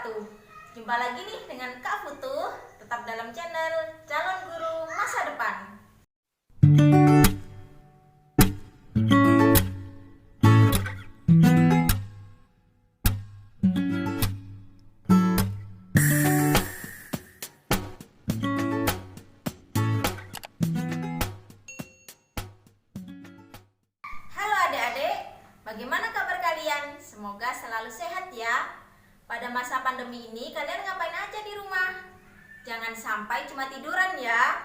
wabarakatuh. Jumpa lagi nih dengan Kak Futuh, tetap dalam channel Calon Guru Masa Depan. Halo adik-adik, bagaimana kabar kalian? Semoga selalu sehat ya. Pada masa pandemi ini kalian ngapain aja di rumah? Jangan sampai cuma tiduran ya.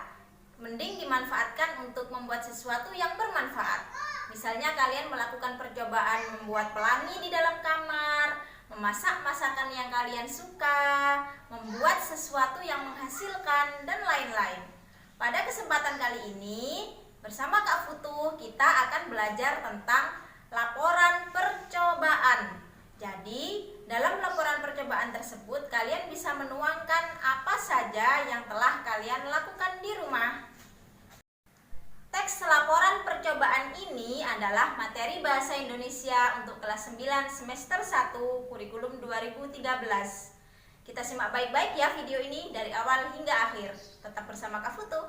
Mending dimanfaatkan untuk membuat sesuatu yang bermanfaat. Misalnya kalian melakukan percobaan membuat pelangi di dalam kamar, memasak masakan yang kalian suka, membuat sesuatu yang menghasilkan, dan lain-lain. Pada kesempatan kali ini, bersama Kak Futuh, kita akan belajar tentang laporan percobaan. Jadi, dalam laporan percobaan tersebut, kalian bisa menuangkan apa saja yang telah kalian lakukan di rumah. Teks laporan percobaan ini adalah materi Bahasa Indonesia untuk kelas 9 semester 1 kurikulum 2013. Kita simak baik-baik ya video ini dari awal hingga akhir. Tetap bersama Kak Futuh.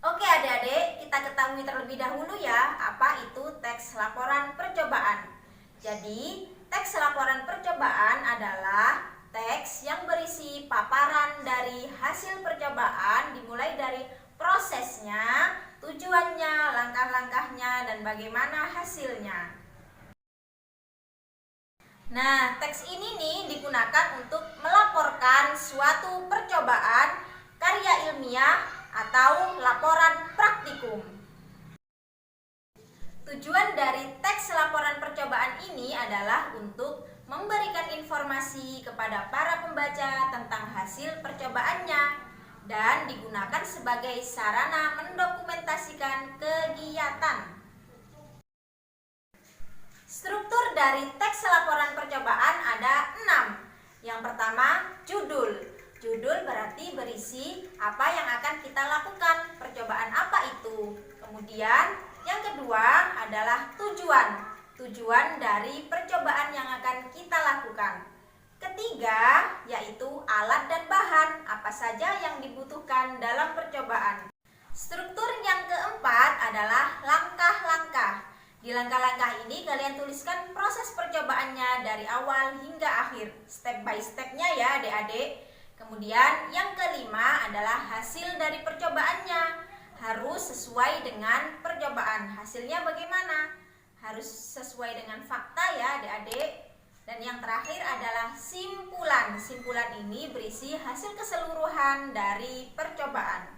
Oke adik-adik, kita ketahui terlebih dahulu ya apa itu teks laporan percobaan. Jadi, teks laporan percobaan adalah teks yang berisi paparan dari hasil percobaan dimulai dari prosesnya, tujuannya, langkah-langkahnya, dan bagaimana hasilnya. Nah, teks ini nih digunakan untuk melaporkan suatu percobaan, karya ilmiah, atau laporan praktikum. Tujuan dari teks laporan percobaan ini adalah untuk memberikan informasi kepada para pembaca tentang hasil percobaannya dan digunakan sebagai sarana mendokumentasikan kegiatan. Struktur dari teks laporan percobaan ada 6. Yang pertama, judul. Judul berarti berisi apa yang akan kita lakukan, percobaan apa itu. Kemudian yang kedua adalah tujuan. Tujuan dari percobaan yang akan kita lakukan. Ketiga yaitu alat dan bahan, apa saja yang dibutuhkan dalam percobaan. Struktur yang keempat adalah langkah-langkah. Di langkah-langkah ini kalian tuliskan proses percobaannya dari awal hingga akhir, step by stepnya ya adik-adik. Kemudian yang kelima adalah hasil dari percobaannya. Harus sesuai dengan percobaan. Hasilnya bagaimana? Harus sesuai dengan fakta ya adik-adik. Dan yang terakhir adalah simpulan. Simpulan ini berisi hasil keseluruhan dari percobaan.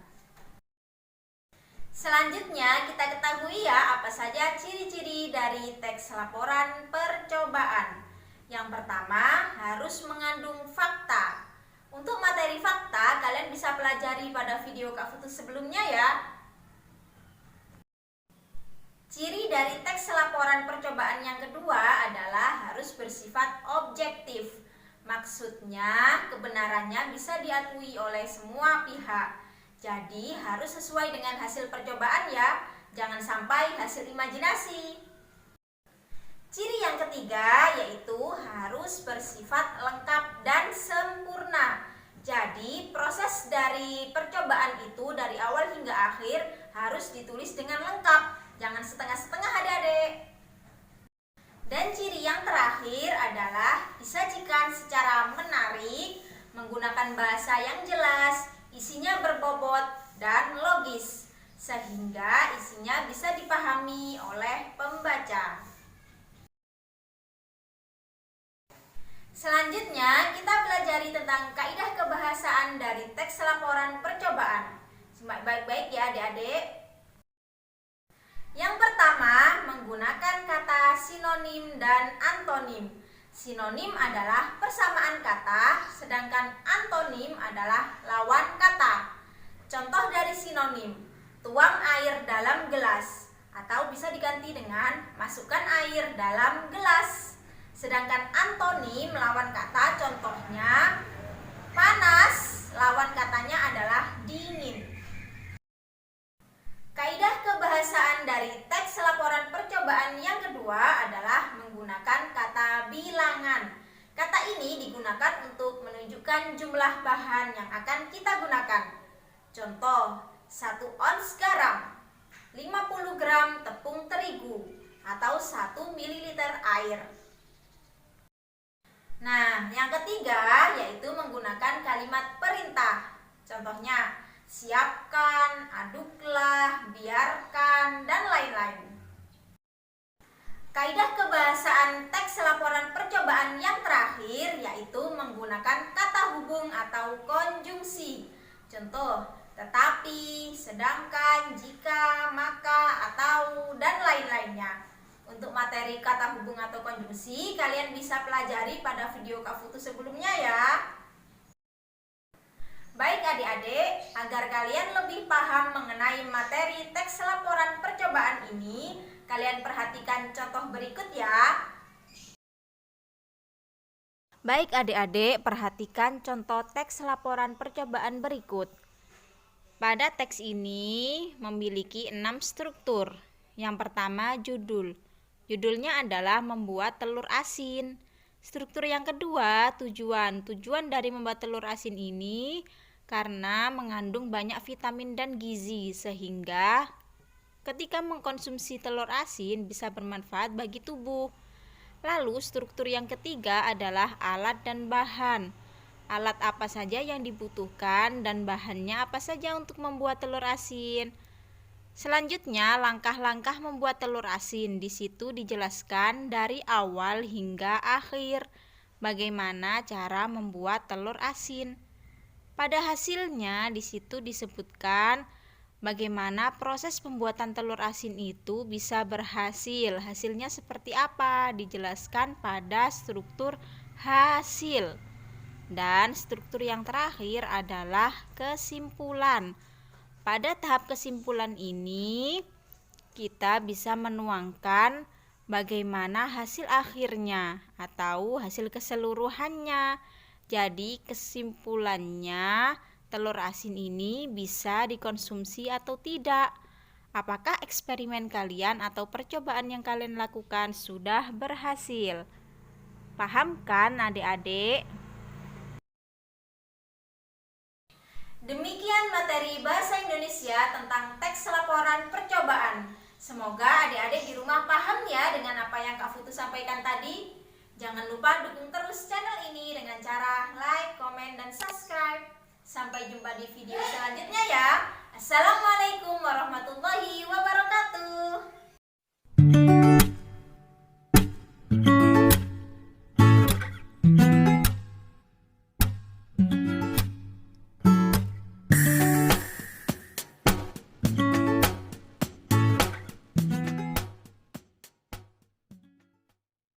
Selanjutnya kita ketahui ya apa saja ciri-ciri dari teks laporan percobaan. Yang pertama harus mengandung fakta. Untuk materi fakta, kalian bisa pelajari pada video Kak Futuh sebelumnya ya. Ciri dari teks laporan percobaan yang kedua adalah harus bersifat objektif. Maksudnya, kebenarannya bisa diakui oleh semua pihak. Jadi, harus sesuai dengan hasil percobaan ya. Jangan sampai hasil imajinasi. Ciri yang ketiga yaitu harus bersifat lengkap dan sempurna. Jadi proses dari percobaan itu dari awal hingga akhir harus ditulis dengan lengkap. Jangan setengah-setengah adik-adik. Dan ciri yang terakhir adalah disajikan secara menarik, menggunakan bahasa yang jelas, isinya berbobot dan logis, sehingga isinya bisa dipahami oleh pembaca. Selanjutnya, kita pelajari tentang kaidah kebahasaan dari teks laporan percobaan. Simak baik-baik ya adik-adik. Yang pertama, menggunakan kata sinonim dan antonim. Sinonim adalah persamaan kata, sedangkan antonim adalah lawan kata. Contoh dari sinonim, tuang air dalam gelas, atau bisa diganti dengan masukkan air dalam gelas. Sedangkan antonim lawan kata contohnya panas, lawan katanya adalah dingin. Kaidah kebahasaan dari teks laporan percobaan yang kedua adalah menggunakan kata bilangan. Kata ini digunakan untuk menunjukkan jumlah bahan yang akan kita gunakan. Contoh, 1 ons garam, 50 gram tepung terigu, atau 1 ml air. Nah, yang ketiga yaitu menggunakan kalimat perintah. Contohnya, siapkan, aduklah, biarkan, dan lain-lain. Kaidah kebahasaan teks laporan percobaan yang terakhir yaitu menggunakan kata hubung atau konjungsi. Contoh, tetapi, sedangkan, jika, maka, atau, dan lain-lainnya. Untuk materi kata hubung atau konjungsi, kalian bisa pelajari pada video Kak Futu sebelumnya ya. Baik adik-adik, agar kalian lebih paham mengenai materi teks laporan percobaan ini, kalian perhatikan contoh berikut ya. Baik adik-adik, perhatikan contoh teks laporan percobaan berikut. Pada teks ini memiliki 6 struktur. Yang pertama, judul. Judulnya adalah membuat telur asin. Struktur yang kedua, tujuan. Tujuan dari membuat telur asin ini karena mengandung banyak vitamin dan gizi, sehingga ketika mengkonsumsi telur asin bisa bermanfaat bagi tubuh. Lalu struktur yang ketiga adalah alat dan bahan. Alat apa saja yang dibutuhkan dan bahannya apa saja untuk membuat telur asin. Selanjutnya, langkah-langkah membuat telur asin. Di situ dijelaskan dari awal hingga akhir bagaimana cara membuat telur asin. Pada hasilnya di situ disebutkan bagaimana proses pembuatan telur asin itu bisa berhasil. Hasilnya seperti apa? Dijelaskan pada struktur hasil. Dan struktur yang terakhir adalah kesimpulan. Pada tahap kesimpulan ini, kita bisa menuangkan bagaimana hasil akhirnya atau hasil keseluruhannya. Jadi kesimpulannya, telur asin ini bisa dikonsumsi atau tidak. Apakah eksperimen kalian atau percobaan yang kalian lakukan sudah berhasil? Paham kan adik-adik? Demikian materi Bahasa Indonesia tentang teks laporan percobaan. Semoga adik-adik di rumah paham ya dengan apa yang Kak Futu sampaikan tadi. Jangan lupa dukung terus channel ini dengan cara like, komen, dan subscribe. Sampai jumpa di video selanjutnya ya. Assalamualaikum warahmatullahi wabarakatuh.